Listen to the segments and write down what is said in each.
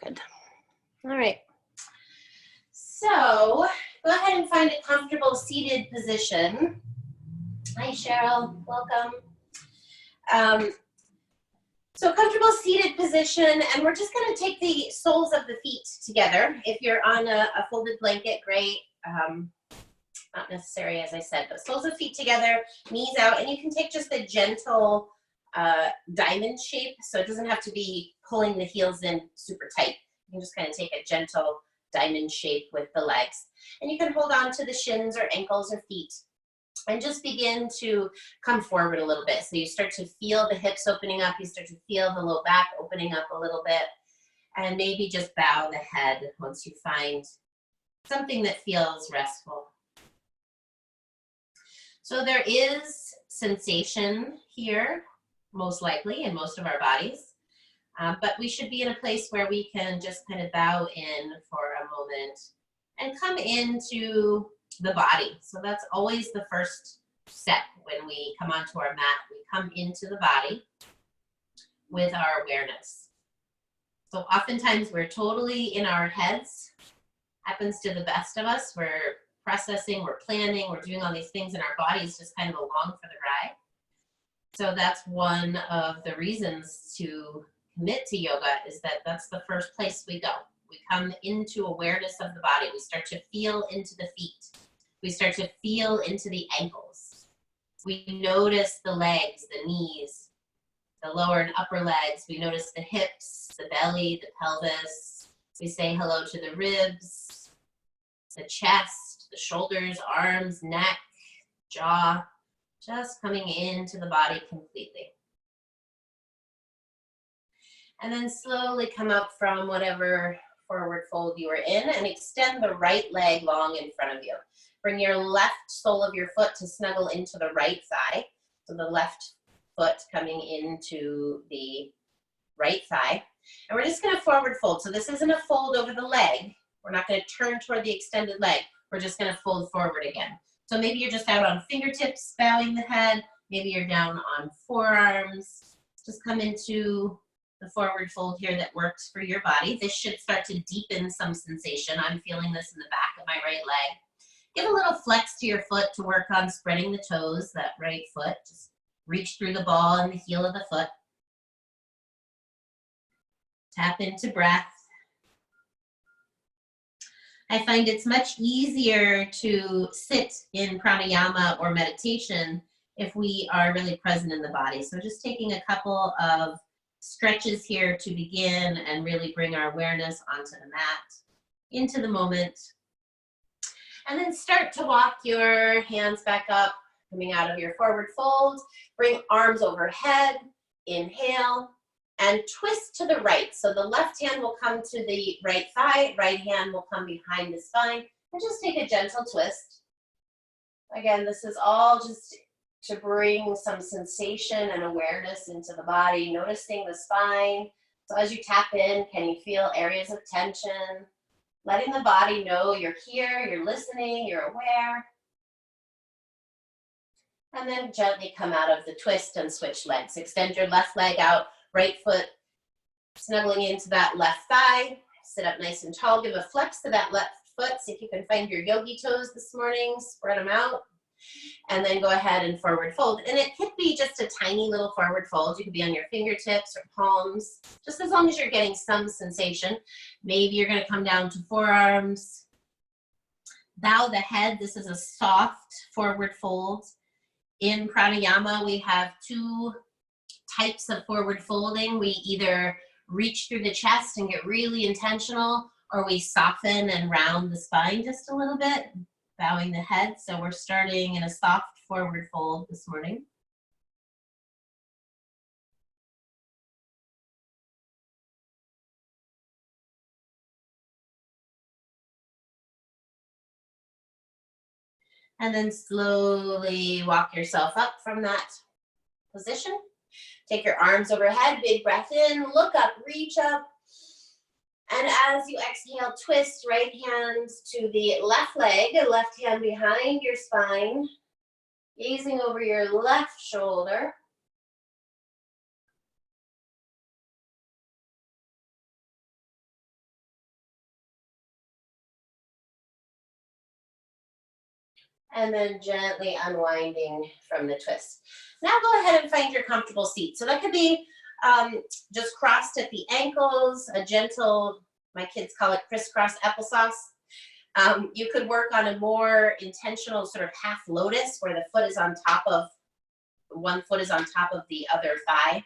Good. All right. So go ahead and find a comfortable seated position. Hi, Cheryl. Welcome. So comfortable seated position, and we're just going to take the soles of the feet together. If you're on a folded blanket, great. Not necessary, as I said, but soles of feet together, knees out, and you can take just a gentle diamond shape, so it doesn't have to be pulling the heels in super tight. You can just kind of take a gentle diamond shape with the legs. And you can hold on to the shins or ankles or feet and just begin to come forward a little bit. So you start to feel the hips opening up, you start to feel the low back opening up a little bit, and maybe just bow the head once you find something that feels restful. So there is sensation here, most likely, in most of our bodies, but we should be in a place where we can just kind of bow in for a moment and come into the body. So that's always the first step when we come onto our mat. We come into the body with our awareness. So oftentimes we're totally in our heads. Happens to the best of us. We're processing, we're planning, we're doing all these things, and our body is just kind of along for the ride. So that's one of the reasons to commit to yoga, is that that's the first place we go. We come into awareness of the body. We start to feel into the feet. We start to feel into the ankles. We notice the legs, the knees, the lower and upper legs. We notice the hips, the belly, the pelvis. We say hello to the ribs, the chest, the shoulders, arms, neck, jaw, just coming into the body completely. And then slowly come up from whatever forward fold you are in and extend the right leg long in front of you. Bring your left sole of your foot to snuggle into the right thigh. So the left foot coming into the right thigh. And we're just going to forward fold. So this isn't a fold over the leg. We're not going to turn toward the extended leg. We're just going to fold forward again. So maybe you're just out on fingertips, bowing the head. Maybe you're down on forearms. Just come into the forward fold here that works for your body. This should start to deepen some sensation. I'm feeling this in the back of my right leg. Give a little flex to your foot to work on spreading the toes, that right foot. Just reach through the ball and the heel of the foot. Tap into breath. I find it's much easier to sit in pranayama or meditation if we are really present in the body. So just taking a couple of stretches here to begin and really bring our awareness onto the mat, into the moment. And then start to walk your hands back up, coming out of your forward fold. Bring arms overhead, inhale, and twist to the right. So the left hand will come to the right thigh, right hand will come behind the spine, and just take a gentle twist. Again, this is all just to bring some sensation and awareness into the body, noticing the spine. So as you tap in, can you feel areas of tension? Letting the body know you're here, you're listening, you're aware. And then gently come out of the twist and switch legs. Extend your left leg out, right foot snuggling into that left thigh. Sit up nice and tall. Give a flex to that left foot. See if you can find your yogi toes this morning. Spread them out. And then go ahead and forward fold. And it could be just a tiny little forward fold. You could be on your fingertips or palms, just as long as you're getting some sensation. Maybe you're going to come down to forearms. Bow the head. This is a soft forward fold. In pranayama, we have two types of forward folding. We either reach through the chest and get really intentional, or we soften and round the spine just a little bit, bowing the head. So we're starting in a soft forward fold this morning. And then slowly walk yourself up from that position. Take your arms overhead, big breath in, look up, reach up. And as you exhale, twist right hand to the left leg, left hand behind your spine, gazing over your left shoulder. And then gently unwinding from the twist. Now go ahead and find your comfortable seat. So that could be just crossed at the ankles, a gentle, my kids call it crisscross applesauce. You could work on a more intentional sort of half lotus where the foot is on top of, one foot is on top of the other thigh.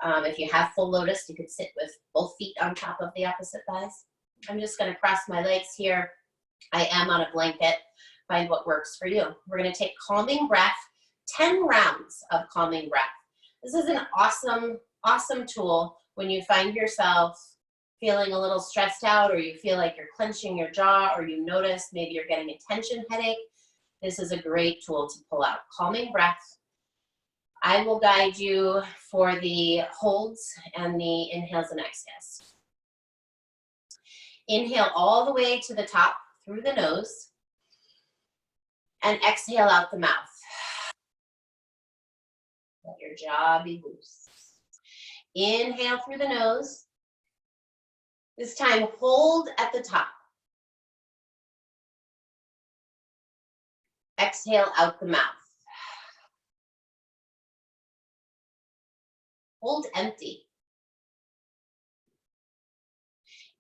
If you have full lotus, you could sit with both feet on top of the opposite thighs. I'm just gonna cross my legs here. I am on a blanket. Find what works for you. We're gonna take calming breath, 10 rounds of calming breath. This is an awesome, awesome tool when you find yourself feeling a little stressed out, or you feel like you're clenching your jaw, or you notice maybe you're getting a tension headache. This is a great tool to pull out. Calming breath. I will guide you for the holds and the inhales and exhales. Inhale all the way to the top through the nose, and exhale out the mouth. Let your jaw be loose. Inhale through the nose. This time, hold at the top. Exhale out the mouth. Hold empty.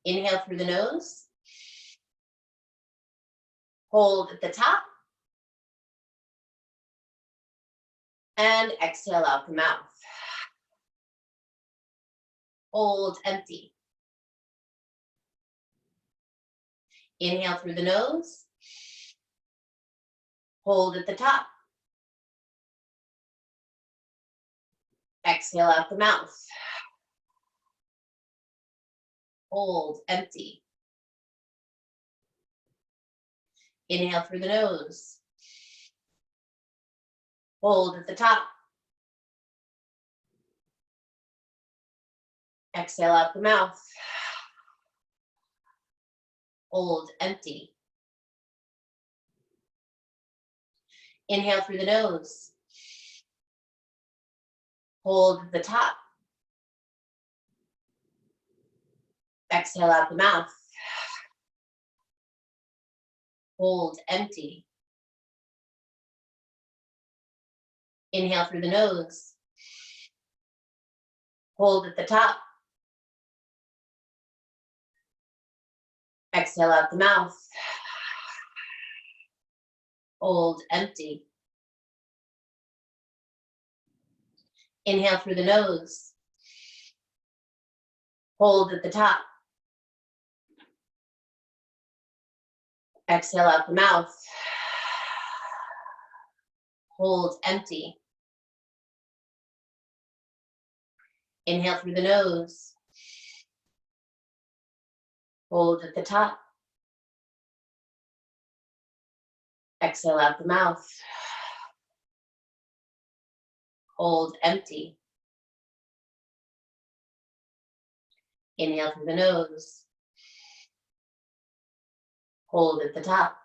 Inhale through the nose. Hold at the top. And exhale out the mouth. Hold empty. Inhale through the nose. Hold at the top. Exhale out the mouth. Hold empty. Inhale through the nose. Hold at the top. Exhale out the mouth. Hold empty. Inhale through the nose. Hold at the top. Exhale out the mouth. Hold empty. Inhale through the nose. Hold at the top. Exhale out the mouth. Hold empty. Inhale through the nose. Hold at the top. Exhale out the mouth. Hold empty. Inhale through the nose. Hold at the top. Exhale out the mouth. Hold empty. Inhale through the nose. Hold at the top.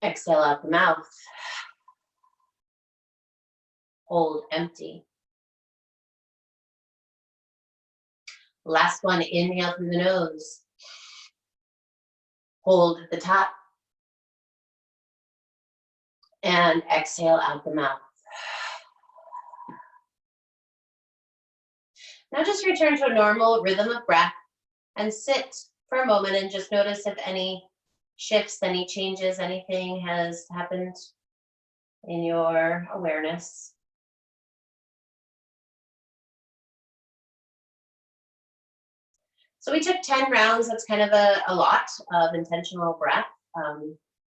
Exhale out the mouth. Hold empty. Last one, inhale through the nose. Hold at the top. And exhale out the mouth. Now just return to a normal rhythm of breath and sit for a moment and just notice if any shifts, any changes, anything has happened in your awareness. So we took 10 rounds. That's kind of a lot of intentional breath,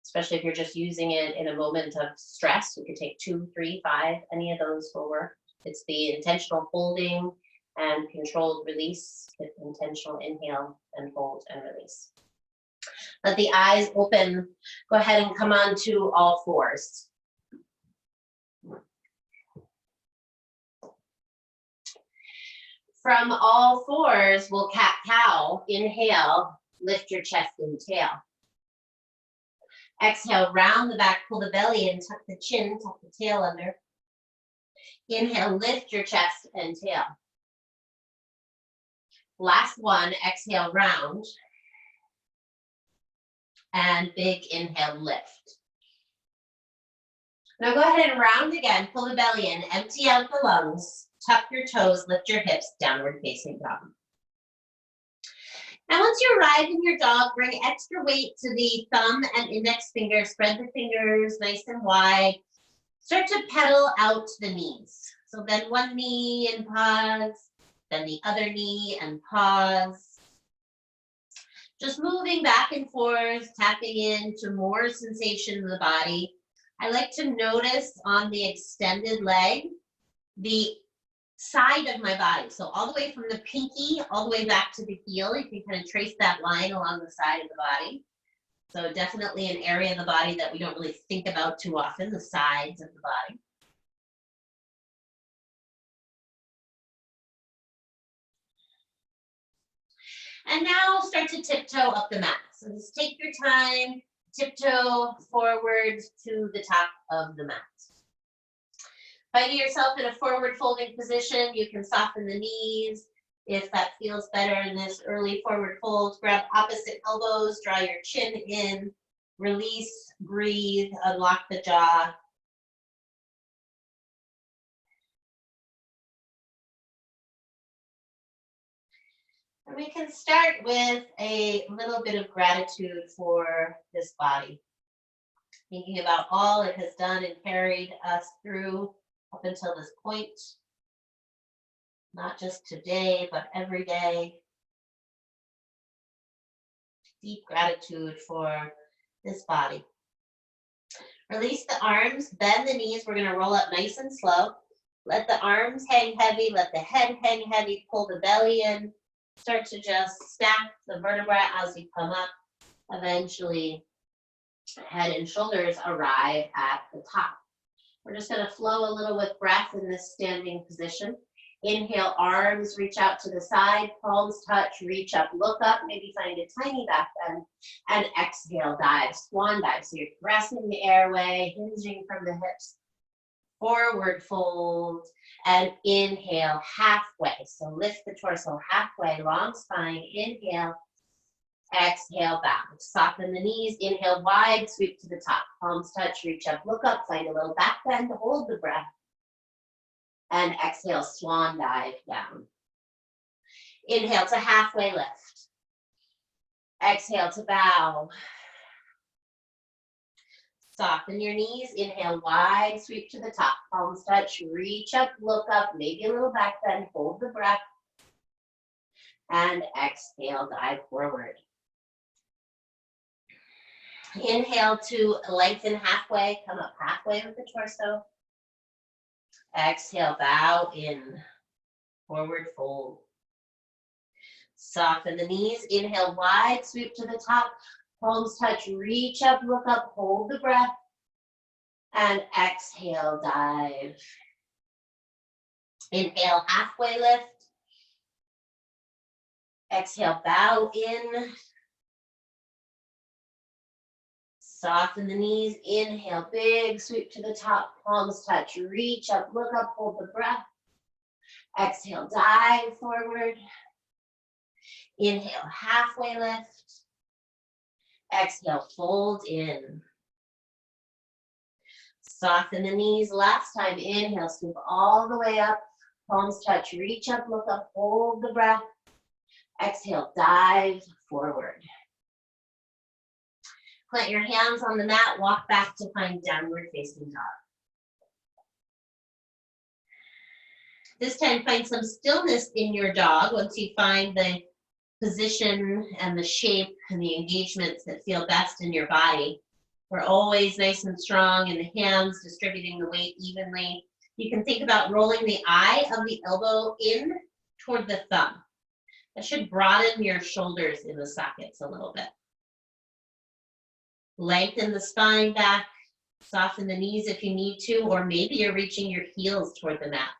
especially if you're just using it in a moment of stress. You could take 2, 3, 5, any of those will work. It's the intentional holding and controlled release with intentional inhale and hold and release. Let the eyes open. Go ahead and come on to all fours. From all fours, we'll cat-cow. Inhale, lift your chest and tail. Exhale, round the back, pull the belly in, tuck the chin, tuck the tail under. Inhale, lift your chest and tail. Last one, exhale, round. And big inhale, lift. Now go ahead and round again. Pull the belly in, empty out the lungs, tuck your toes, lift your hips, downward facing dog. Now once you arrive in your dog, bring extra weight to the thumb and index finger. Spread the fingers nice and wide. Start to pedal out the knees. So bend one knee and pause, then the other knee and pause. Just moving back and forth, tapping into more sensation in the body. I like to notice on the extended leg, the side of my body. So all the way from the pinky, all the way back to the heel. You can kind of trace that line along the side of the body. So definitely an area of the body that we don't really think about too often, the sides of the body. And now start to tiptoe up the mat. So just take your time, tiptoe forward to the top of the mat. Finding yourself in a forward folding position, you can soften the knees. If that feels better in this early forward fold, grab opposite elbows, draw your chin in, release, breathe, unlock the jaw. And we can start with a little bit of gratitude for this body. Thinking about all it has done and carried us through up until this point. Not just today, but every day. Deep gratitude for this body. Release the arms, bend the knees. We're going to roll up nice and slow. Let the arms hang heavy, let the head hang heavy, pull the belly in. Start to just stack the vertebrae as you come up. Eventually, head and shoulders arrive at the top. We're just going to flow a little with breath in this standing position. Inhale, arms reach out to the side, palms touch, reach up, look up, maybe find a tiny back bend, and exhale, dive, swan dive. So you're pressing the airway, hinging from the hips, forward fold, and inhale halfway. So lift the torso halfway, long spine, inhale, exhale, back. Soften the knees, inhale wide, sweep to the top, palms touch, reach up, look up, find a little back bend, hold the breath. And exhale, swan dive down. Inhale to halfway lift. Exhale to bow. Soften your knees. Inhale, wide sweep to the top. Palms touch, reach up, look up, maybe a little back bend, hold the breath. And exhale, dive forward. Inhale to lengthen halfway, come up halfway with the torso. Exhale, bow in, forward fold. Soften the knees, inhale wide, sweep to the top, palms touch, reach up, look up, hold the breath, and exhale, dive. Inhale, halfway lift. Exhale, bow in. Soften the knees, inhale, big sweep to the top, palms touch, reach up, look up, hold the breath. Exhale, dive forward. Inhale, halfway lift. Exhale, fold in. Soften the knees, last time, inhale, scoop all the way up, palms touch, reach up, look up, hold the breath. Exhale, dive forward. Plant your hands on the mat, walk back to find downward facing dog. This time, find some stillness in your dog once you find the position and the shape and the engagements that feel best in your body. We're always nice and strong in the hands, distributing the weight evenly. You can think about rolling the eye of the elbow in toward the thumb. That should broaden your shoulders in the sockets a little bit. Lengthen the spine back, soften the knees if you need to, or maybe you're reaching your heels toward the mat,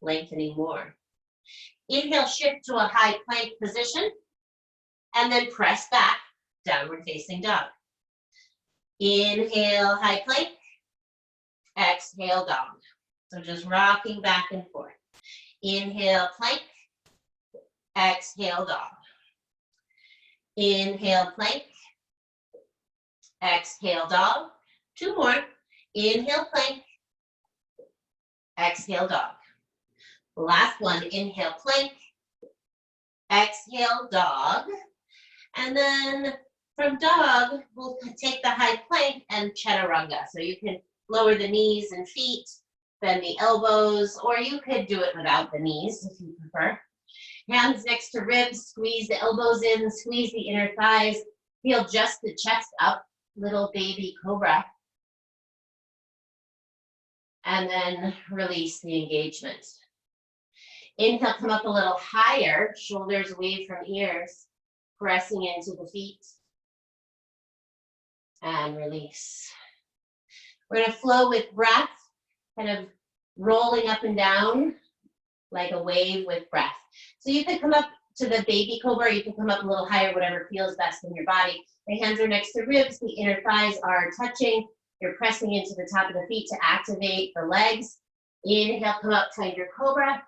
lengthening more. Inhale, shift to a high plank position, and then press back, downward facing dog. Inhale, high plank, exhale, dog. So just rocking back and forth. Inhale, plank, exhale, dog. Inhale, plank, Exhale, dog. 2 more. Inhale, plank. Exhale, dog. Last one, inhale, plank. Exhale, dog. And then from dog, we'll take the high plank and chaturanga. So you can lower the knees and feet, bend the elbows, or you could do it without the knees if you prefer. Hands next to ribs, squeeze the elbows in, squeeze the inner thighs, feel just the chest up, little baby cobra. And then release the engagement. Inhale, come up a little higher, shoulders away from ears, pressing into the feet. And release. We're going to flow with breath, kind of rolling up and down like a wave with breath. So you could come up to the baby cobra, you can come up a little higher, whatever feels best in your body. The hands are next to ribs, the inner thighs are touching. You're pressing into the top of the feet to activate the legs. Inhale, come up, find your cobra.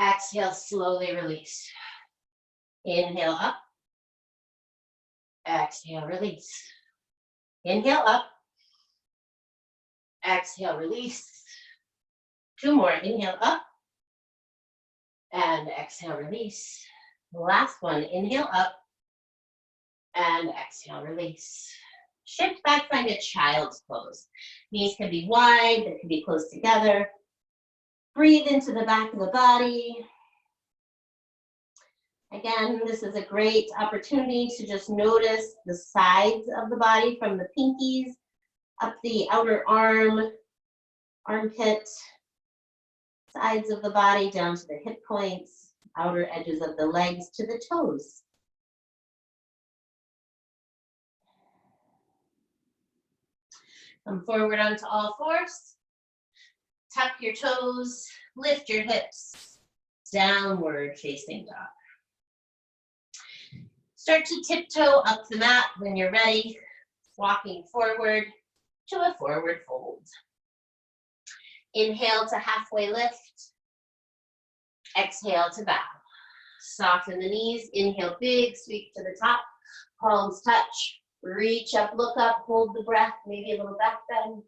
Exhale, slowly release. Inhale up. Exhale, release. Inhale up. Exhale, release. 2 more. Inhale up. And exhale, release. Last one. Inhale up. And exhale, release. Shift back, find a child's pose. Knees can be wide, they can be close together. Breathe into the back of the body. Again, this is a great opportunity to just notice the sides of the body from the pinkies up the outer arm, armpit, sides of the body down to the hip points, outer edges of the legs to the toes. Come forward onto all fours. Tuck your toes, lift your hips, downward facing dog. Start to tiptoe up the mat when you're ready, walking forward to a forward fold. Inhale to halfway lift. Exhale to bow. Soften the knees. Inhale, big sweep to the top. Palms touch. Reach up, look up, hold the breath, maybe a little back bend.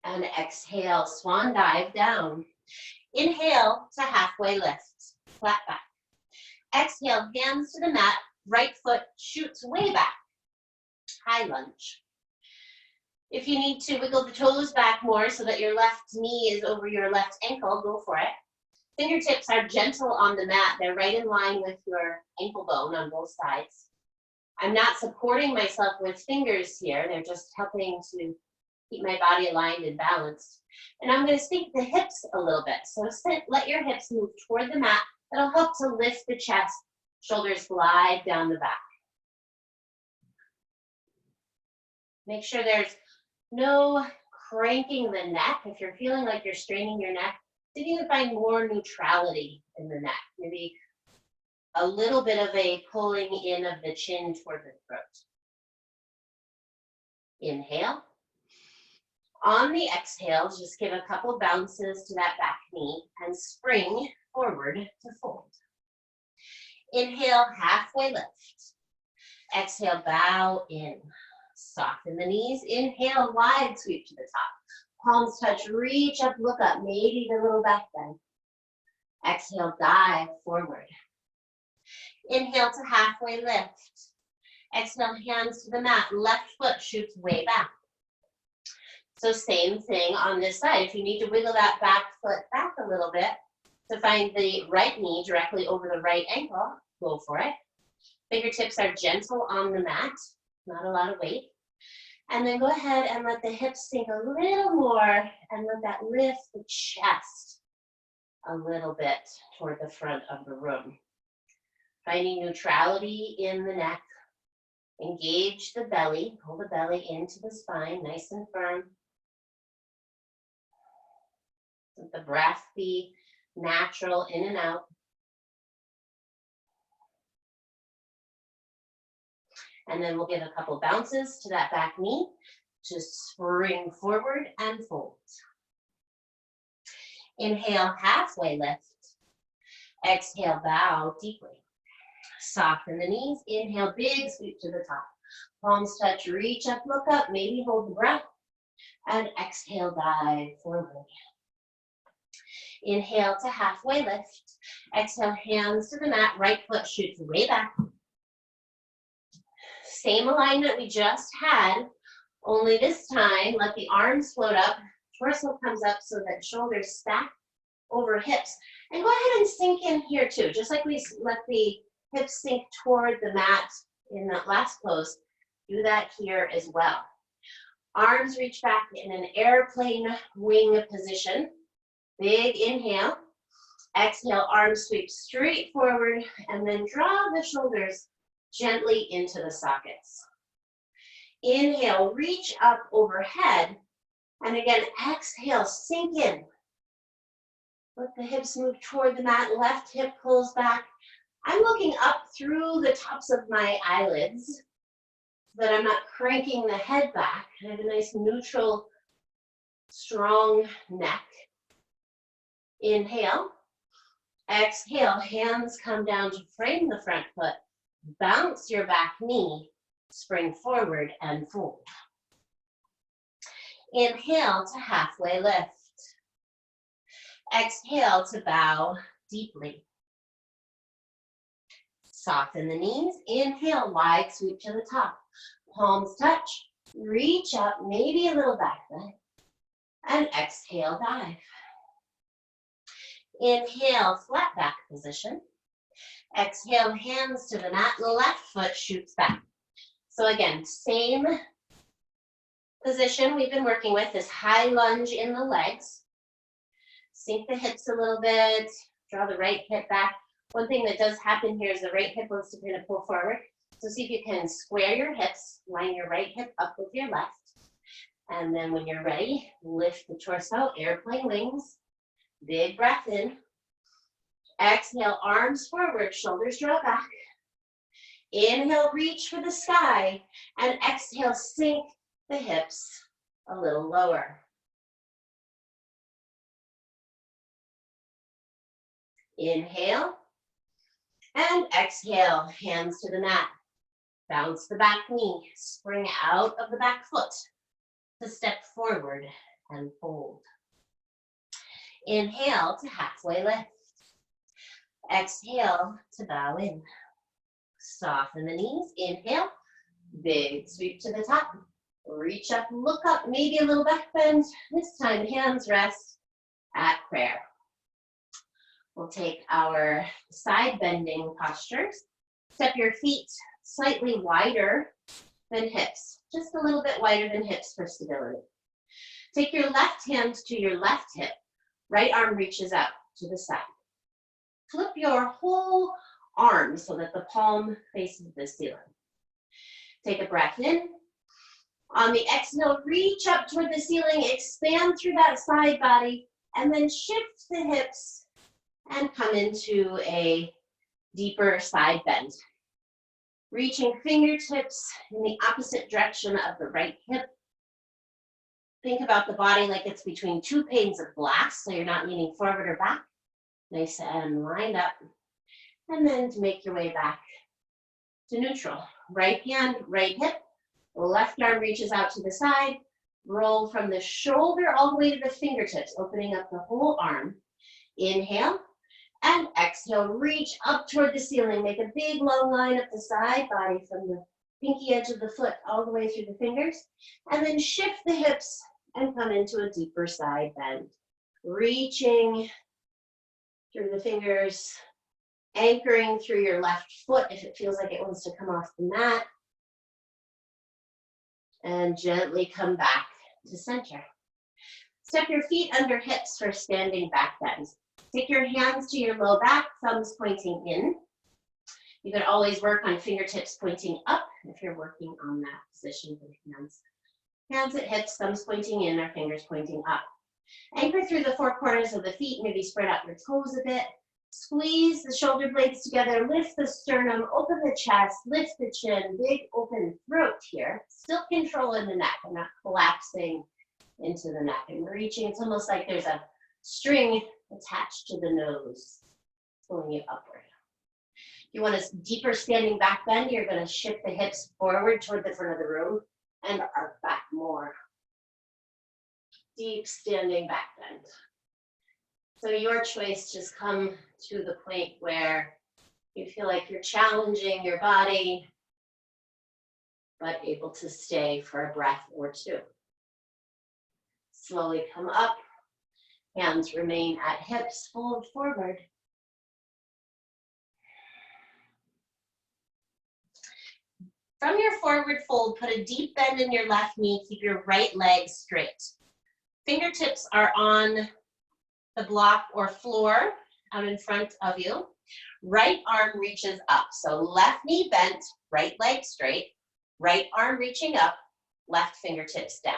And exhale, swan dive down. Inhale to halfway lift, flat back. Exhale, hands to the mat, right foot shoots way back. High lunge. If you need to wiggle the toes back more so that your left knee is over your left ankle, go for it. Fingertips are gentle on the mat. They're right in line with your ankle bone on both sides. I'm not supporting myself with fingers here. They're just helping to keep my body aligned and balanced. And I'm going to sink the hips a little bit. So let your hips move toward the mat. That'll help to lift the chest. Shoulders glide down the back. Make sure there's no cranking the neck. If you're feeling like you're straining your neck, see if you can find more neutrality in the neck. Maybe a little bit of a pulling in of the chin toward the throat. Inhale. On the exhale, just give a couple bounces to that back knee and spring forward to fold. Inhale, halfway lift. Exhale, bow in. Soften the knees. Inhale, wide sweep to the top. Palms touch, reach up, look up, maybe the little back bend. Exhale, dive forward. Inhale to halfway lift. Exhale, hands to the mat. Left foot shoots way back. So same thing on this side. If you need to wiggle that back foot back a little bit to find the right knee directly over the right ankle, go for it. Fingertips are gentle on the mat, not a lot of weight. And then go ahead and let the hips sink a little more and let that lift the chest a little bit toward the front of the room. Finding neutrality in the neck. Engage the belly, pull the belly into the spine, nice and firm. Let the breath be natural in and out. And then we'll give a couple bounces to that back knee to spring forward and fold. Inhale, halfway lift. Exhale, bow deeply. Soften the knees. Inhale, big sweep to the top. Palms touch, reach up, look up, maybe hold the breath. And exhale, dive forward. Inhale to halfway lift. Exhale, hands to the mat, right foot shoots way back. Same alignment we just had, only this time, let the arms float up, torso comes up so that shoulders stack over hips. And go ahead and sink in here too, just like we let the hips sink toward the mat in that last pose, do that here as well. Arms reach back in an airplane wing position. Big inhale. Exhale, arms sweep straight forward, and then draw the shoulders gently into the sockets. Inhale, reach up overhead, and again, exhale, sink in. Let the hips move toward the mat, left hip pulls back. I'm looking up through the tops of my eyelids so that I'm not cranking the head back. I have a nice neutral, strong neck. Inhale. Exhale, hands come down to frame the front foot. Bounce your back knee, spring forward and fold. Inhale to halfway lift. Exhale to bow deeply. Soften the knees. Inhale, wide sweep to the top. Palms touch. Reach up, maybe a little back bend. And exhale, dive. Inhale, flat back position. Exhale, hands to the mat. Left foot shoots back. So again, same position we've been working with, this high lunge in the legs. Sink the hips a little bit. Draw the right hip back. One thing that does happen here is the right hip wants to kind of pull forward. So see if you can square your hips, line your right hip up with your left. And then when you're ready, lift the torso, airplane wings. Big breath in. Exhale, arms forward, shoulders draw back. Inhale, reach for the sky. And exhale, sink the hips a little lower. Inhale. And exhale, hands to the mat. Bounce the back knee, spring out of the back foot to step forward and fold. Inhale to halfway lift. Exhale to bow in. Soften the knees. Inhale, big sweep to the top. Reach up, look up, maybe a little back bend. This time, hands rest at prayer. We'll take our side bending postures. Step your feet slightly wider than hips, just a little bit wider than hips for stability. Take your left hand to your left hip. Right arm reaches out to the side. Flip your whole arm so that the palm faces the ceiling. Take a breath in. On the exhale, reach up toward the ceiling, expand through that side body, and then shift the hips and come into a deeper side bend. Reaching fingertips in the opposite direction of the right hip. Think about the body like it's between two panes of glass, so you're not leaning forward or back. Nice and lined up. And then to make your way back to neutral. Right hand, right hip. Left arm reaches out to the side. Roll from the shoulder all the way to the fingertips, opening up the whole arm. Inhale. And exhale, reach up toward the ceiling. Make a big long line up the side body from the pinky edge of the foot all the way through the fingers. And then shift the hips and come into a deeper side bend. Reaching through the fingers, anchoring through your left foot if it feels like it wants to come off the mat. And gently come back to center. Step your feet under hips for standing back bend. Take your hands to your low back, thumbs pointing in. You can always work on fingertips pointing up if you're working on that position with hands. Hands at hips, thumbs pointing in, or fingers pointing up. Anchor through the four corners of the feet, maybe spread out your toes a bit. Squeeze the shoulder blades together, lift the sternum, open the chest, lift the chin, big open throat here. Still controlling the neck. I'm not collapsing into the neck. I'm reaching, it's almost like there's a string attached to the nose, pulling you upward. you want a deeper standing back bend, you're going to shift the hips forward toward the front of the room and arc back more. Deep standing back bend. So your choice, just come to the point where you feel like you're challenging your body, but able to stay for a breath or two. Slowly come up, hands remain at hips, fold forward. From your forward fold, put a deep bend in your left knee, keep your right leg straight. Fingertips are on the block or floor out in front of you. Right arm reaches up, so left knee bent, right leg straight, right arm reaching up, left fingertips down.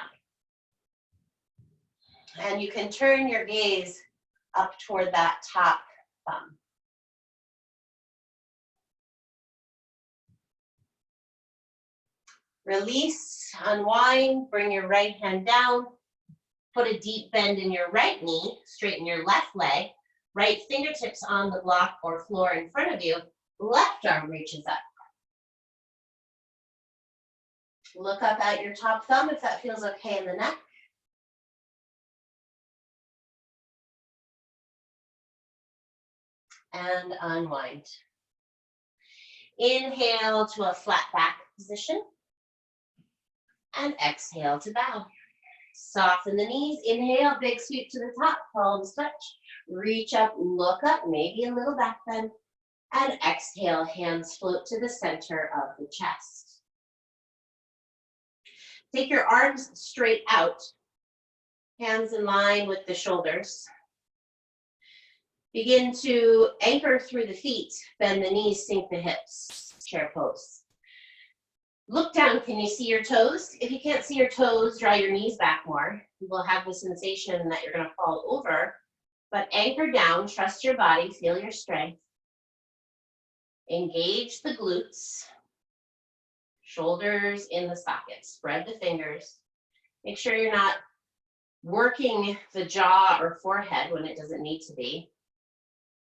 And you can turn your gaze up toward that top thumb. Release, unwind, bring your right hand down, put a deep bend in your right knee, straighten your left leg, right fingertips on the block or floor in front of you, left arm reaches up. Look up at your top thumb if that feels okay in the neck. And unwind. Inhale to a flat back position. And exhale to bow. Soften the knees. Inhale, big sweep to the top, palms touch. Reach up, look up, maybe a little back bend. And exhale, hands float to the center of the chest. Take your arms straight out. Hands in line with the shoulders. Begin to anchor through the feet. Bend the knees, sink the hips. Chair pose. Look down, can you see your toes? If you can't see your toes, draw your knees back more. You will have the sensation that you're gonna fall over, but anchor down, trust your body, feel your strength. Engage the glutes, shoulders in the socket, spread the fingers. Make sure you're not working the jaw or forehead when it doesn't need to be.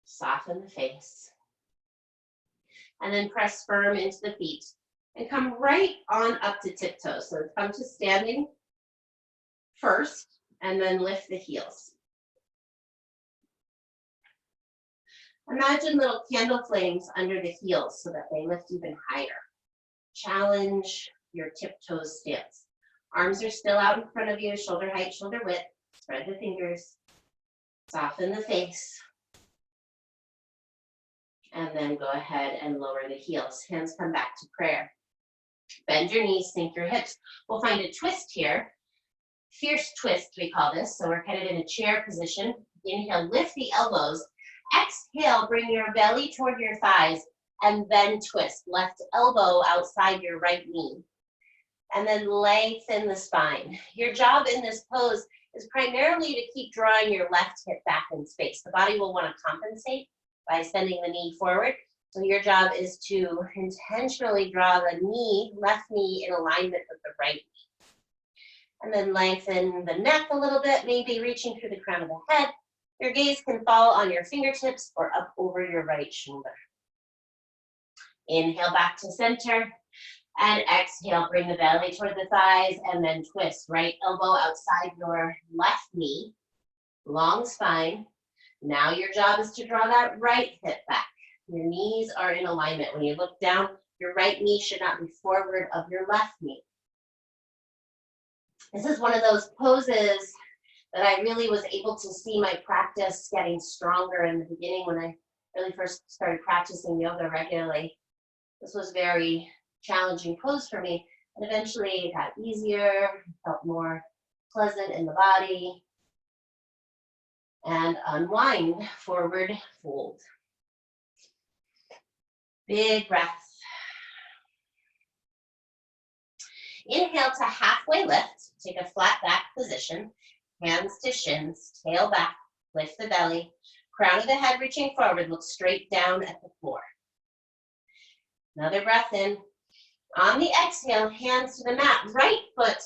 Soften the face. And then press firm into the feet. And come right on up to tiptoes. So come to standing first, and then lift the heels. Imagine little candle flames under the heels so that they lift even higher. Challenge your tiptoes stance. Arms are still out in front of you, shoulder height, shoulder width. Spread the fingers. Soften the face. And then go ahead and lower the heels. Hands come back to prayer. Bend your knees, sink your hips. We'll find a twist here. Fierce twist, we call this. So we're kind of in a chair position. Inhale, lift the elbows. Exhale, bring your belly toward your thighs and then twist. Left elbow outside your right knee. And then lengthen the spine. Your job in this pose is primarily to keep drawing your left hip back in space. The body will want to compensate by sending the knee forward. So your job is to intentionally draw the knee, left knee, in alignment with the right knee. And then lengthen the neck a little bit, maybe reaching through the crown of the head. Your gaze can fall on your fingertips or up over your right shoulder. Inhale back to center. And exhale, bring the belly toward the thighs and then twist. Right elbow outside your left knee. Long spine. Now your job is to draw that right hip back. Your knees are in alignment. When you look down, your right knee should not be forward of your left knee. This is one of those poses that I really was able to see my practice getting stronger in the beginning when I really first started practicing yoga regularly. This was a very challenging pose for me, and eventually it got easier, felt more pleasant in the body. And unwind, forward fold. Big breath. Inhale to halfway lift. Take a flat back position. Hands to shins, tail back, lift the belly. Crown of the head reaching forward, look straight down at the floor. Another breath in. On the exhale, hands to the mat. Right foot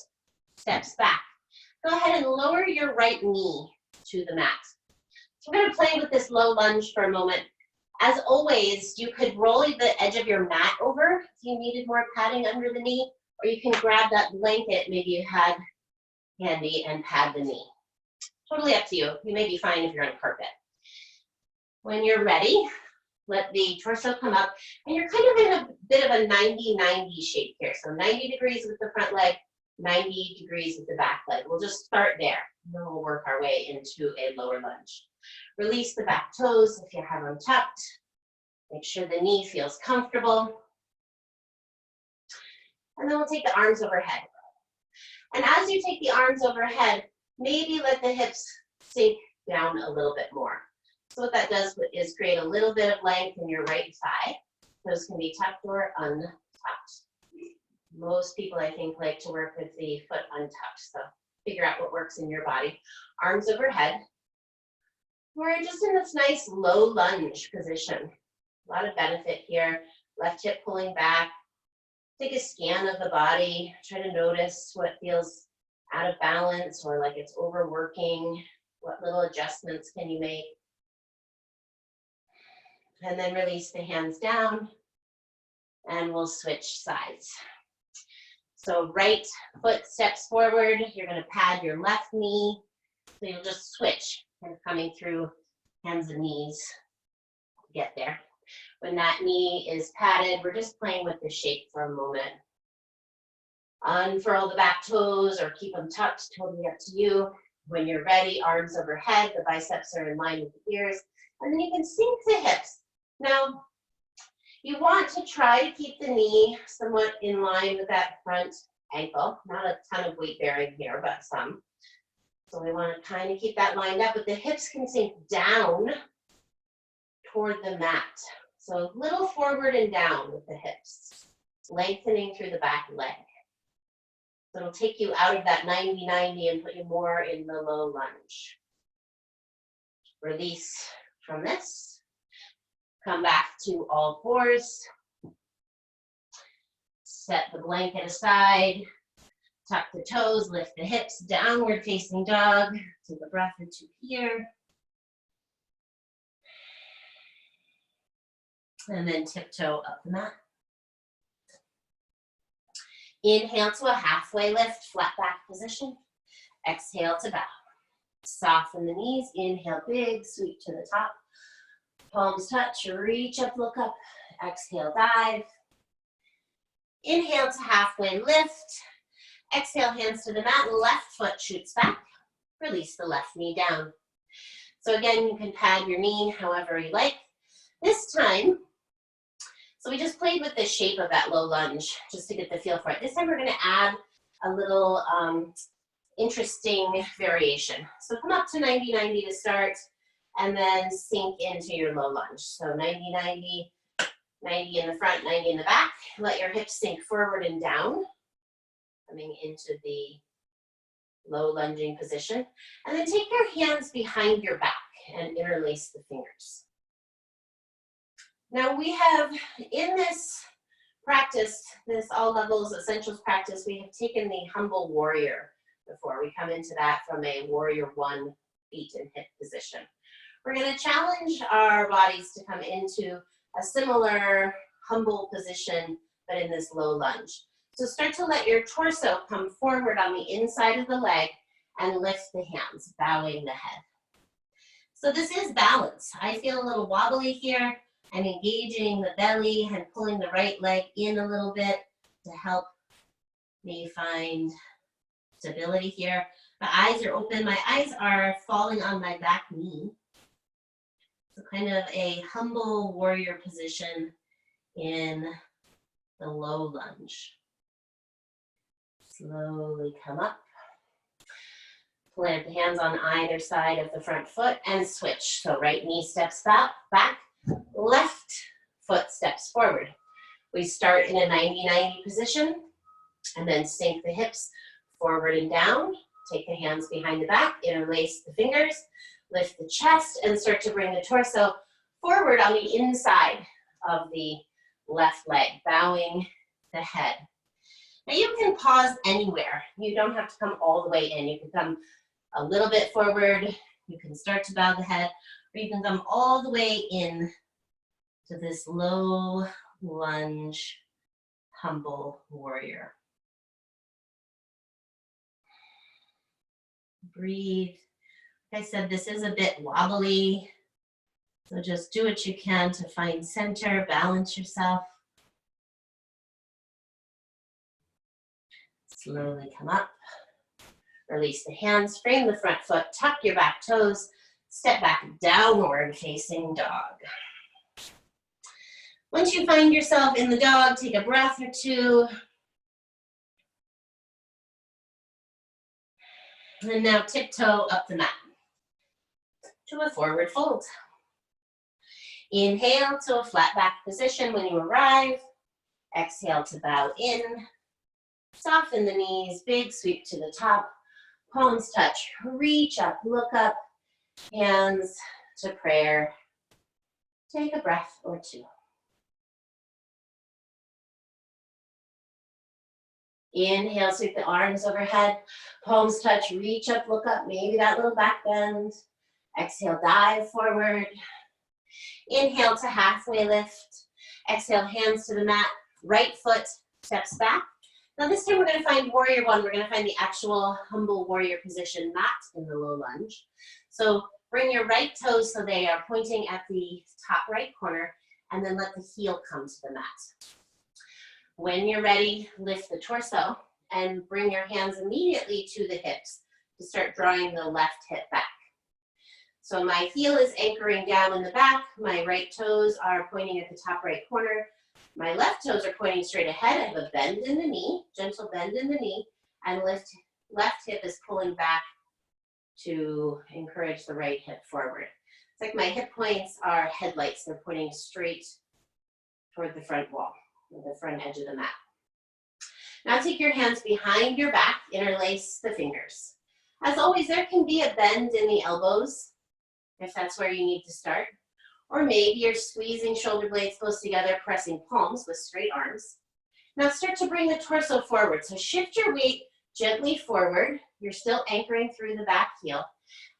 steps back. Go ahead and lower your right knee to the mat. So we're going to play with this low lunge for a moment. As always, you could roll the edge of your mat over if you needed more padding under the knee, or you can grab that blanket maybe you had handy and pad the knee. Totally up to you. You may be fine if you're on carpet. When you're ready, let the torso come up, and you're kind of in a bit of a 90-90 shape here. So 90 degrees with the front leg, 90 degrees with the back leg. We'll just start there, and then we'll work our way into a lower lunge. Release the back toes if you have them tucked. Make sure the knee feels comfortable. And then we'll take the arms overhead. And as you take the arms overhead, maybe let the hips sink down a little bit more. So what that does is create a little bit of length in your right thigh. Those can be tucked or untucked. Most people, I think, like to work with the foot untucked. So figure out what works in your body. Arms overhead. We're just in this nice low lunge position. A lot of benefit here. Left hip pulling back. Take a scan of the body. Try to notice what feels out of balance or like it's overworking. What little adjustments can you make? And then release the hands down, and we'll switch sides. So right foot steps forward. You're going to pad your left knee. So you'll just switch, kind of coming through hands and knees to get there. When that knee is padded, we're just playing with the shape for a moment. Unfurl the back toes or keep them tucked, totally up to you. When you're ready, arms overhead, the biceps are in line with the ears, and then you can sink the hips. Now, you want to try to keep the knee somewhat in line with that front ankle. Not a ton of weight bearing here, but some. So we want to kind of keep that lined up, but the hips can sink down toward the mat. So a little forward and down with the hips, lengthening through the back leg. So it'll take you out of that 90-90 and put you more in the low lunge. Release from this. Come back to all fours. Set the blanket aside. Tuck the toes, lift the hips, downward facing dog. Take a breath or two here. And then tiptoe up the mat. Inhale to a halfway lift, flat back position. Exhale to bow. Soften the knees. Inhale big, sweep to the top. Palms touch, reach up, look up. Exhale, dive. Inhale to halfway lift. Exhale, hands to the mat. Left foot shoots back. Release the left knee down. So again, you can pad your knee however you like. This time, so we just played with the shape of that low lunge just to get the feel for it. This time we're going to add a little interesting variation. So come up to 90-90 to start and then sink into your low lunge. So 90-90, 90 in the front, 90 in the back. Let your hips sink forward and down, coming into the low lunging position. And then take your hands behind your back and interlace the fingers. Now we have, in this practice, this all levels essentials practice, we have taken the humble warrior before. We come into that from a warrior one feet and hip position. We're going to challenge our bodies to come into a similar humble position, but in this low lunge. So start to let your torso come forward on the inside of the leg and lift the hands, bowing the head. So this is balance. I feel a little wobbly here. I'm engaging the belly and pulling the right leg in a little bit to help me find stability here. My eyes are open. My eyes are falling on my back knee. So kind of a humble warrior position in the low lunge. Slowly come up. Plant the hands on either side of the front foot and switch. So right knee steps back. Left foot steps forward. We start in a 90-90 position and then sink the hips forward and down. Take the hands behind the back, interlace the fingers, lift the chest, and start to bring the torso forward on the inside of the left leg, bowing the head. Now you can pause anywhere. You don't have to come all the way in. You can come a little bit forward. You can start to bow the head, or you can come all the way in to this low lunge, humble warrior. Breathe. Like I said, this is a bit wobbly, so just do what you can to find center, balance yourself. Slowly come up. Release the hands, frame the front foot, tuck your back toes, step back, downward facing dog. Once you find yourself in the dog, take a breath or two. And now tiptoe up the mat to a forward fold. Inhale to a flat back position when you arrive. Exhale to bow in. Soften the knees, big sweep to the top. Palms touch, reach up, look up, hands to prayer. Take a breath or two. Inhale, sweep the arms overhead. Palms touch, reach up, look up, maybe that little back bend. Exhale, dive forward. Inhale to halfway lift. Exhale, hands to the mat. Right foot steps back. Now this time we're going to find warrior one. We're going to find the actual humble warrior position, not in the low lunge. So bring your right toes so they are pointing at the top right corner, and then let the heel come to the mat. When you're ready, lift the torso and bring your hands immediately to the hips to start drawing the left hip back. So my heel is anchoring down in the back. My right toes are pointing at the top right corner. My left toes are pointing straight ahead. I have a bend in the knee, gentle bend in the knee, and left hip is pulling back to encourage the right hip forward. It's like my hip points are headlights. They're pointing straight toward the front wall, the front edge of the mat. Now take your hands behind your back, interlace the fingers. As always, there can be a bend in the elbows if that's where you need to start. Or maybe you're squeezing shoulder blades close together, pressing palms with straight arms. Now start to bring the torso forward. So shift your weight gently forward. You're still anchoring through the back heel.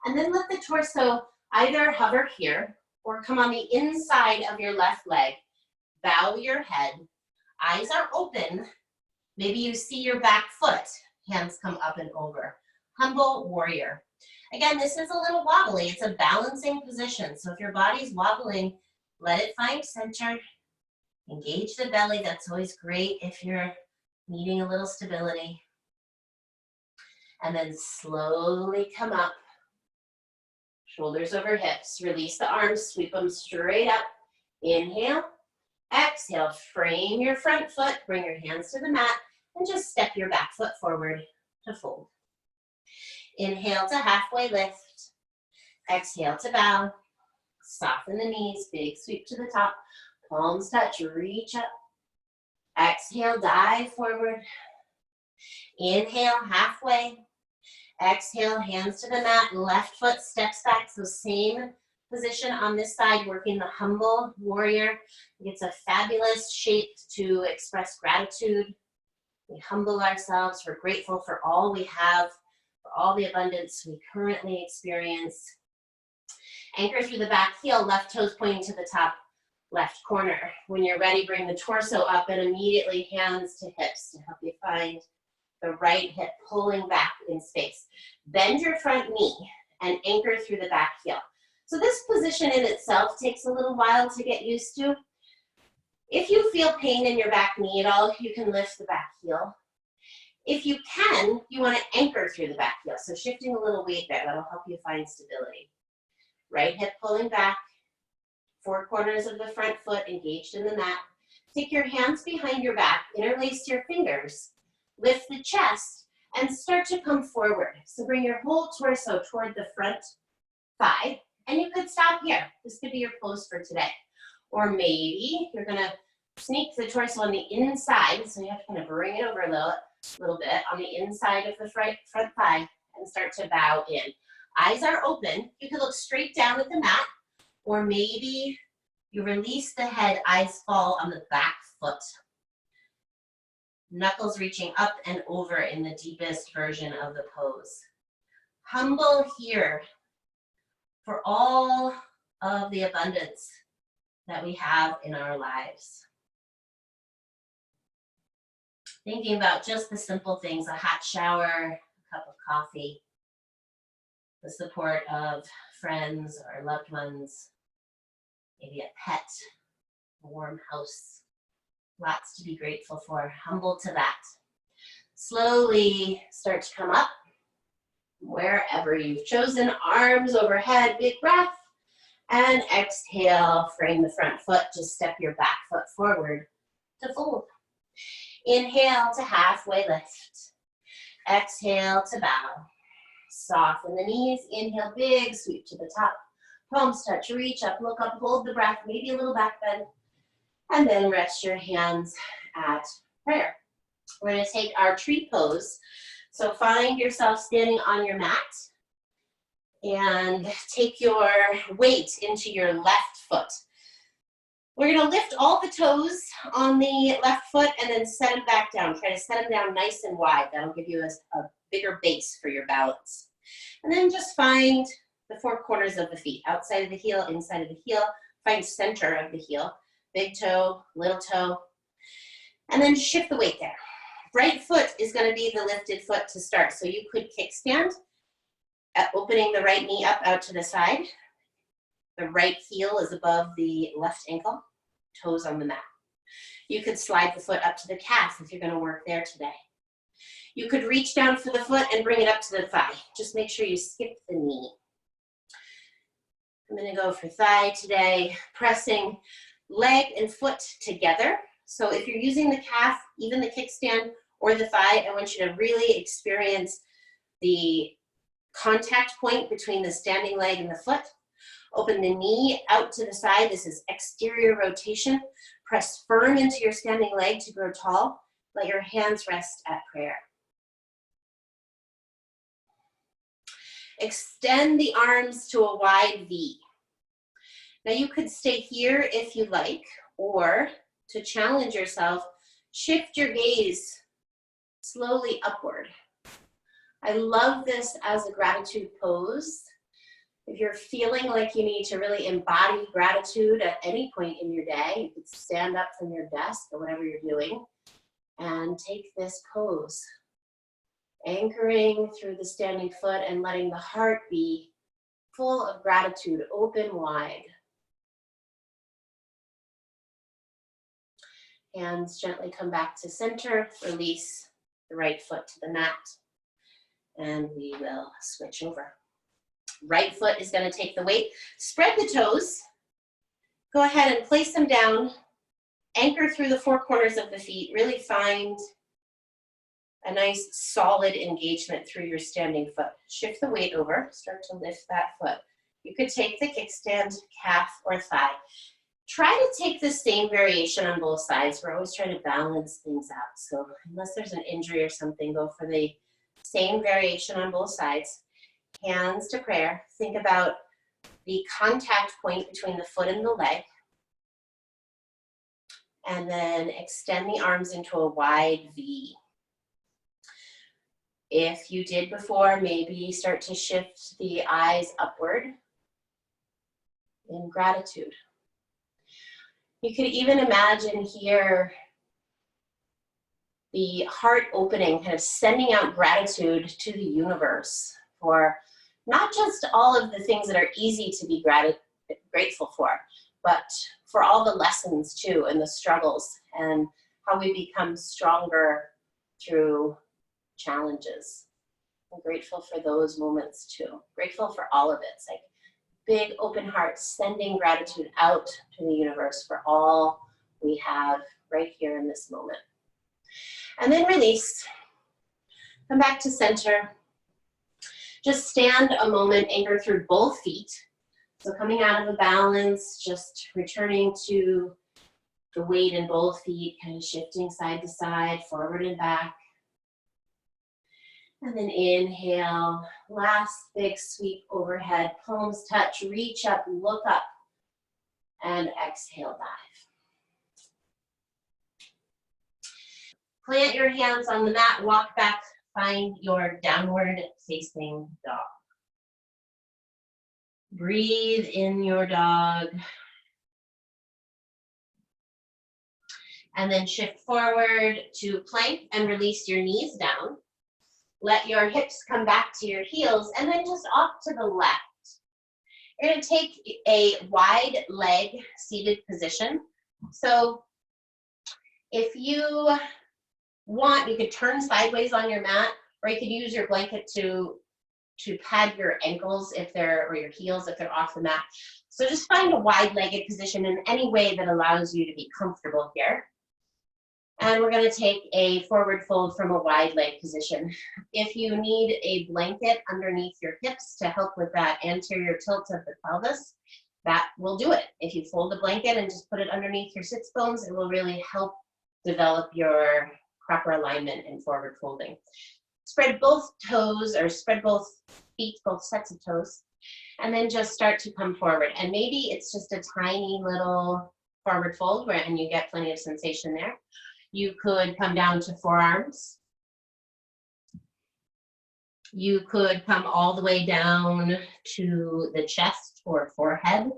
And then let the torso either hover here or come on the inside of your left leg. Bow your head. Eyes are open. Maybe you see your back foot. Hands come up and over. Humble warrior. Again, this is a little wobbly. It's a balancing position. So if your body's wobbling, let it find center. Engage the belly. That's always great if you're needing a little stability. And then slowly come up. Shoulders over hips. Release the arms. Sweep them straight up. Inhale. Exhale. Frame your front foot. Bring your hands to the mat. And just step your back foot forward to fold. Inhale to halfway lift. Exhale to bow. Soften the knees, big sweep to the top. Palms touch, reach up. Exhale, dive forward. Inhale, halfway. Exhale, hands to the mat. Left foot steps back, so same position on this side, working the humble warrior. It's a fabulous shape to express gratitude. We humble ourselves. We're grateful for all we have, for all the abundance we currently experience. Anchor through the back heel, left toes pointing to the top left corner. When you're ready, bring the torso up and immediately hands to hips to help you find the right hip pulling back in space. Bend your front knee and anchor through the back heel. So this position in itself takes a little while to get used to. If you feel pain in your back knee at all, you can lift the back heel. If you can, you want to anchor through the back heel. So shifting a little weight there, that'll help you find stability. Right hip pulling back, four corners of the front foot engaged in the mat. Take your hands behind your back, interlace your fingers, lift the chest, and start to come forward. So bring your whole torso toward the front thigh, and you could stop here. This could be your pose for today. Or maybe you're gonna sneak the torso on the inside, so you have to kind of bring it over a little bit on the inside of the front thigh and start to bow in. Eyes are open. You can look straight down at the mat, or maybe you release the head, eyes fall on the back foot. Knuckles reaching up and over in the deepest version of the pose. Humble here for all of the abundance that we have in our lives. Thinking about just the simple things, a hot shower, a cup of coffee, the support of friends or loved ones, maybe a pet, a warm house. Lots to be grateful for, humble to that. Slowly start to come up wherever you've chosen, arms overhead, big breath, and exhale, frame the front foot, just step your back foot forward to fold. Inhale to halfway lift. Exhale to bow. Soften the knees, inhale, big sweep to the top. Palms touch, reach up, look up, hold the breath, maybe a little back bend, and then rest your hands at prayer. We're going to take our tree pose. So find yourself standing on your mat and take your weight into your left foot. We're going to lift all the toes on the left foot and then set them back down. Try to set them down nice and wide. That'll give you a bigger base for your balance. And then just find the four corners of the feet, outside of the heel, inside of the heel. Find center of the heel, big toe, little toe, and then shift the weight there. Right foot is going to be the lifted foot to start. So you could kickstand, opening the right knee up out to the side. The right heel is above the left ankle, toes on the mat. You could slide the foot up to the calf if you're going to work there today. You could reach down for the foot and bring it up to the thigh. Just make sure you skip the knee. I'm going to go for thigh today, pressing leg and foot together. So if you're using the calf, even the kickstand or the thigh, I want you to really experience the contact point between the standing leg and the foot. Open the knee out to the side. This is exterior rotation. Press firm into your standing leg to grow tall. Let your hands rest at prayer. Extend the arms to a wide V. Now you could stay here if you like, or to challenge yourself, shift your gaze slowly upward. I love this as a gratitude pose. If you're feeling like you need to really embody gratitude at any point in your day, you could stand up from your desk or whatever you're doing and take this pose. Anchoring through the standing foot and letting the heart be full of gratitude, open wide. Hands gently come back to center, release the right foot to the mat, and we will switch over. Right foot is going to take the weight. Spread the toes. Go ahead and place them down. Anchor through the four corners of the feet. Really find a nice solid engagement through your standing foot. Shift the weight over. Start to lift that foot. You could take the kickstand, calf, or thigh. Try to take the same variation on both sides. We're always trying to balance things out. So unless there's an injury or something, go for the same variation on both sides. Hands to prayer. Think about the contact point between the foot and the leg. And then extend the arms into a wide V. If you did before, maybe start to shift the eyes upward in gratitude. You could even imagine here the heart opening, kind of sending out gratitude to the universe for not just all of the things that are easy to be grateful for, but for all the lessons too and the struggles and how we become stronger through challenges. I'm grateful for those moments too. Grateful for all of it. It's like big open heart, sending gratitude out to the universe for all we have right here in this moment. And then release. Come back to center. Just stand a moment, anchor through both feet. So coming out of a balance, just returning to the weight in both feet, kind of shifting side to side, forward and back. And then inhale, last big sweep overhead, palms touch, reach up, look up, and exhale, dive. Plant your hands on the mat, walk back, find your downward facing dog. Breathe in your dog. And then shift forward to plank and release your knees down. Let your hips come back to your heels and then just off to the left. You're going to take a wide leg seated position. So if you want, you could turn sideways on your mat, or you could use your blanket to pad your ankles if they're, or your heels if they're off the mat. So just find a wide-legged position in any way that allows you to be comfortable here. And we're going to take a forward fold from a wide leg position. If you need a blanket underneath your hips to help with that anterior tilt of the pelvis, that will do it. If you fold the blanket and just put it underneath your sits bones, it will really help develop your proper alignment in forward folding. Spread both toes, or spread both feet, both sets of toes, and then just start to come forward. And maybe it's just a tiny little forward fold and you get plenty of sensation there. You could come down to forearms. You could come all the way down to the chest or forehead.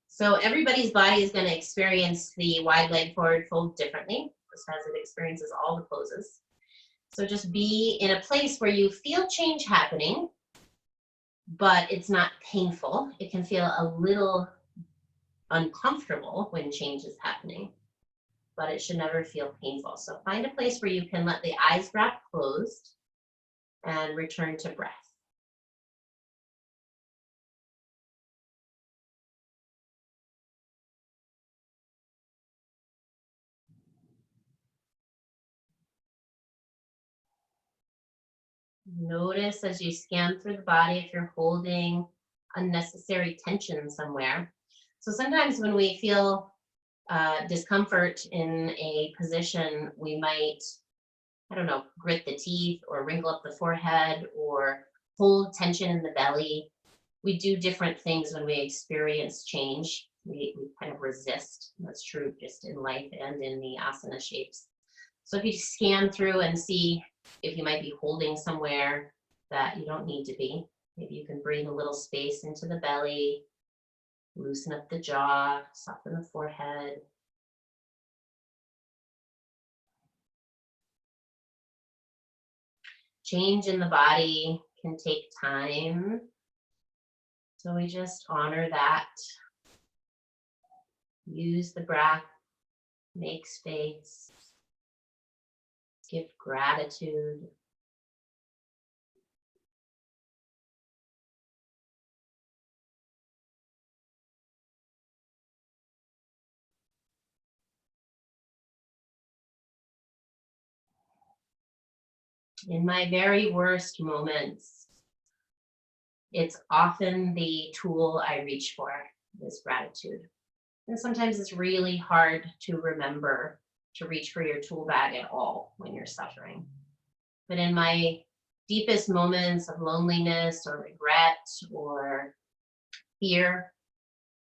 So everybody's body is going to experience the wide leg forward fold differently, just as it experiences all the poses. So just be in a place where you feel change happening, but it's not painful. It can feel a little uncomfortable when change is happening, but it should never feel painful. So find a place where you can let the eyes drop closed and return to breath. Notice as you scan through the body if you're holding unnecessary tension somewhere. So sometimes when we feel discomfort in a position, we might, I don't know, grit the teeth or wrinkle up the forehead or hold tension in the belly. We do different things when we experience change. We kind of resist. That's true just in life and in the asana shapes. So if you scan through and see if you might be holding somewhere that you don't need to be, maybe you can bring a little space into the belly, loosen up the jaw, soften the forehead. Change in the body can take time, so we just honor that. Use the breath, make space, give gratitude. In my very worst moments, it's often the tool I reach for, is gratitude. And sometimes it's really hard to remember to reach for your tool bag at all when you're suffering. But in my deepest moments of loneliness or regret or fear,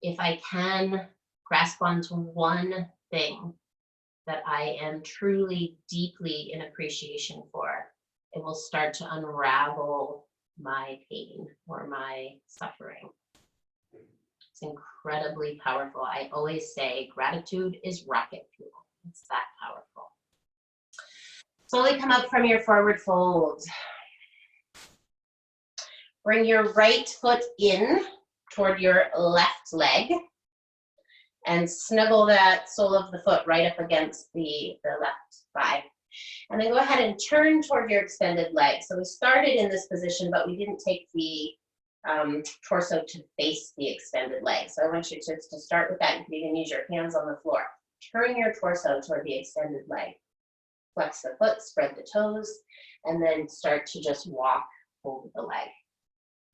if I can grasp onto one thing that I am truly, deeply in appreciation for, it will start to unravel my pain or my suffering. It's incredibly powerful. I always say gratitude is rocket fuel. It's that powerful. Slowly come up from your forward fold. Bring your right foot in toward your left leg and snuggle that sole of the foot right up against the left thigh. And then go ahead and turn toward your extended leg. So we started in this position, but we didn't take the torso to face the extended leg. So I want you to start with that. You can even use your hands on the floor. Turn your torso toward the extended leg. Flex the foot, spread the toes, and then start to just walk over the leg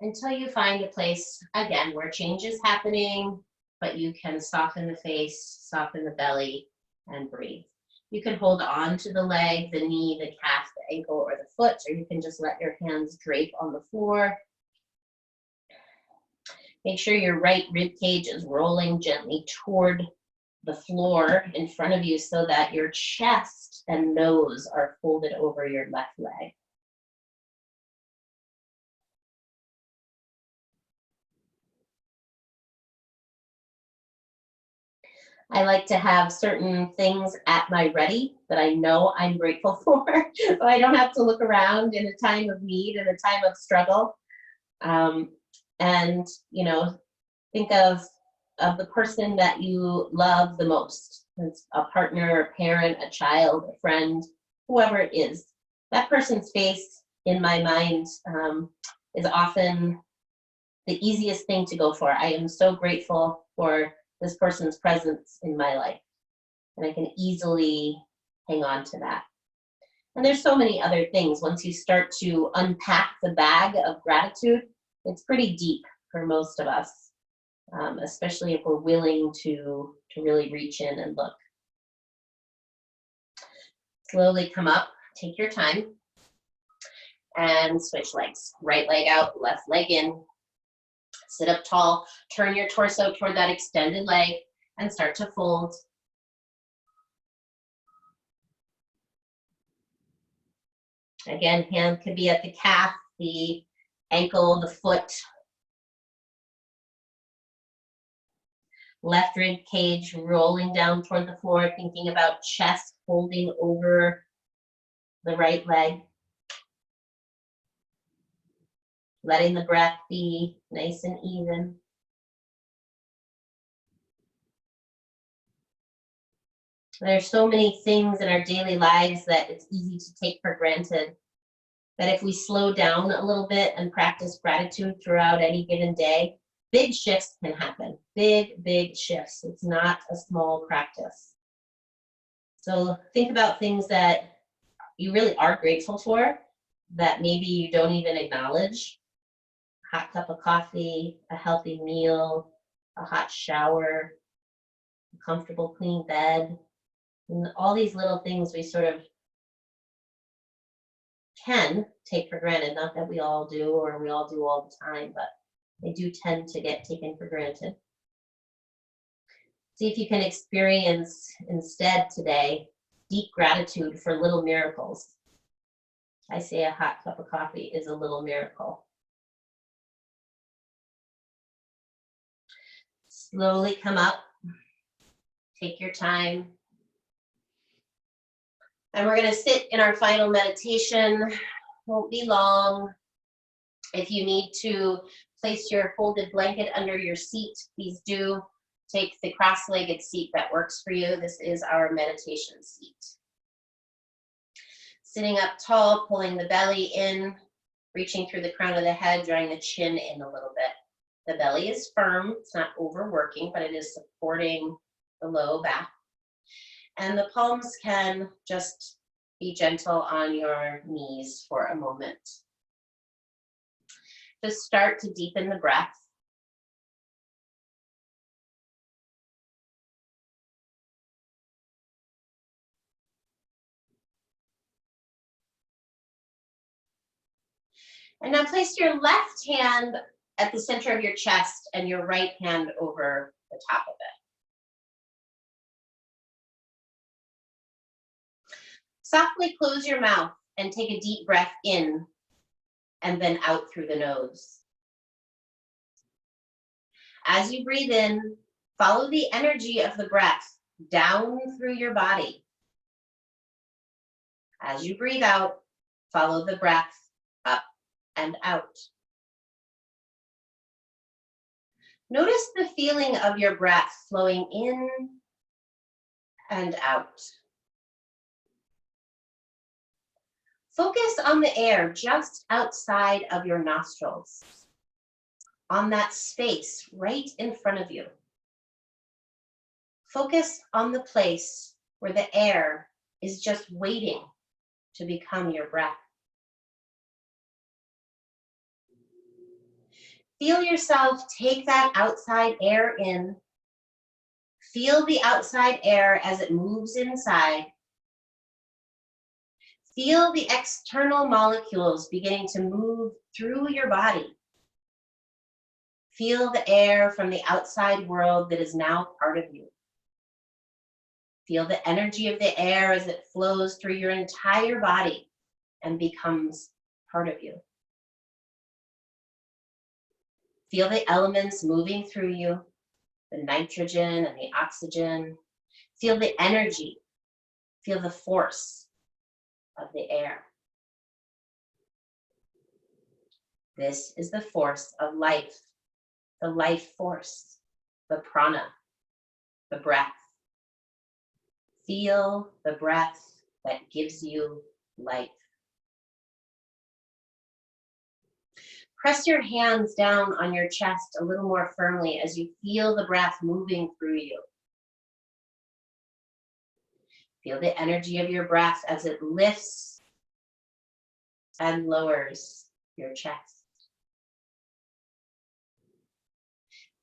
until you find a place, again, where change is happening, but you can soften the face, soften the belly, and breathe. You can hold on to the leg, the knee, the calf, the ankle, or the foot, or you can just let your hands drape on the floor. Make sure your right rib cage is rolling gently toward the floor in front of you so that your chest and nose are folded over your left leg. I like to have certain things at my ready that I know I'm grateful for, so I don't have to look around in a time of need and a time of struggle. Um, and, think of the person that you love the most. It's a partner, a parent, a child, a friend, whoever it is. That person's face in my mind is often the easiest thing to go for. I am so grateful for this person's presence in my life, and I can easily hang on to that. And there's so many other things. Once you start to unpack the bag of gratitude, it's pretty deep for most of us, especially if we're willing to really reach in and look. Slowly come up, take your time, and switch legs. Right leg out, left leg in. Sit up tall, turn your torso toward that extended leg, and start to fold. Again, hand could be at the calf, the ankle, the foot. Left rib cage rolling down toward the floor, thinking about chest folding over the right leg. Letting the breath be nice and even. There's so many things in our daily lives that it's easy to take for granted. That if we slow down a little bit and practice gratitude throughout any given day, big shifts can happen. Big, big shifts. It's not a small practice. So think about things that you really are grateful for that maybe you don't even acknowledge. A hot cup of coffee, a healthy meal, a hot shower, a comfortable clean bed, and all these little things we sort of can take for granted. Not that we all do or we all do all the time, but they do tend to get taken for granted. See if you can experience instead today deep gratitude for little miracles. I say a hot cup of coffee is a little miracle. Slowly come up, take your time. And we're going to sit in our final meditation. Won't be long. If you need to place your folded blanket under your seat, please do. Take the cross-legged seat that works for you. This is our meditation seat. Sitting up tall, pulling the belly in, reaching through the crown of the head, drawing the chin in a little bit. The belly is firm. It's not overworking, but it is supporting the low back. And the palms can just be gentle on your knees for a moment. Just start to deepen the breath. And now place your left hand at the center of your chest and your right hand over the top of it. Softly close your mouth and take a deep breath in and then out through the nose. As you breathe in, follow the energy of the breath down through your body. As you breathe out, follow the breath up and out. Notice the feeling of your breath flowing in and out. Focus on the air just outside of your nostrils, on that space right in front of you. Focus on the place where the air is just waiting to become your breath. Feel yourself take that outside air in. Feel the outside air as it moves inside. Feel the external molecules beginning to move through your body. Feel the air from the outside world that is now part of you. Feel the energy of the air as it flows through your entire body and becomes part of you. Feel the elements moving through you, the nitrogen and the oxygen. Feel the energy. Feel the force of the air. This is the force of life, the life force, the prana, the breath. Feel the breath that gives you life. Press your hands down on your chest a little more firmly as you feel the breath moving through you. Feel the energy of your breath as it lifts and lowers your chest.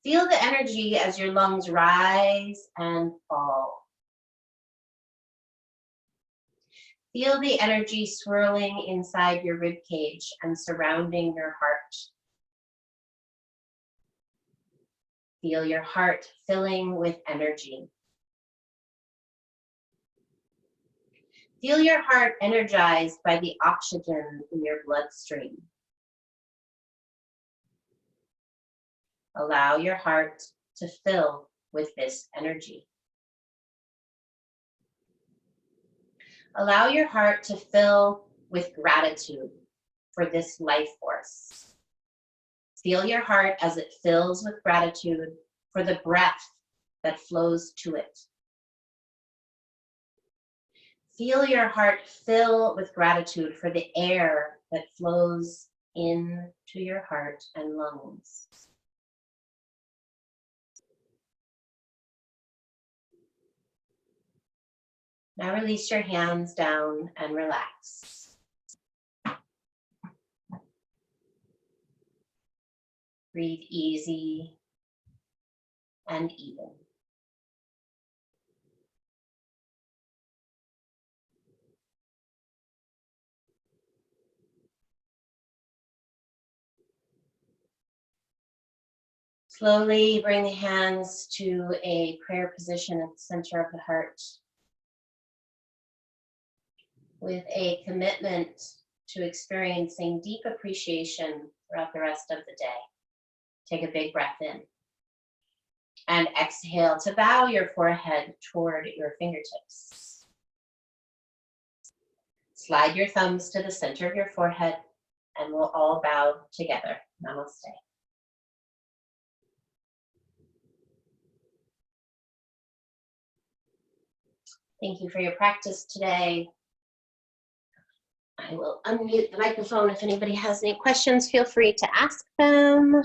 Feel the energy as your lungs rise and fall. Feel the energy swirling inside your rib cage and surrounding your heart. Feel your heart filling with energy. Feel your heart energized by the oxygen in your bloodstream. Allow your heart to fill with this energy. Allow your heart to fill with gratitude for this life force. Feel your heart as it fills with gratitude for the breath that flows to it. Feel your heart fill with gratitude for the air that flows into your heart and lungs. Now release your hands down and relax. Breathe easy and even. Slowly bring the hands to a prayer position at the center of the heart, with a commitment to experiencing deep appreciation throughout the rest of the day. Take a big breath in. And exhale to bow your forehead toward your fingertips. Slide your thumbs to the center of your forehead and we'll all bow together. Namaste. Thank you for your practice today. I will unmute the microphone. If anybody has any questions, feel free to ask them.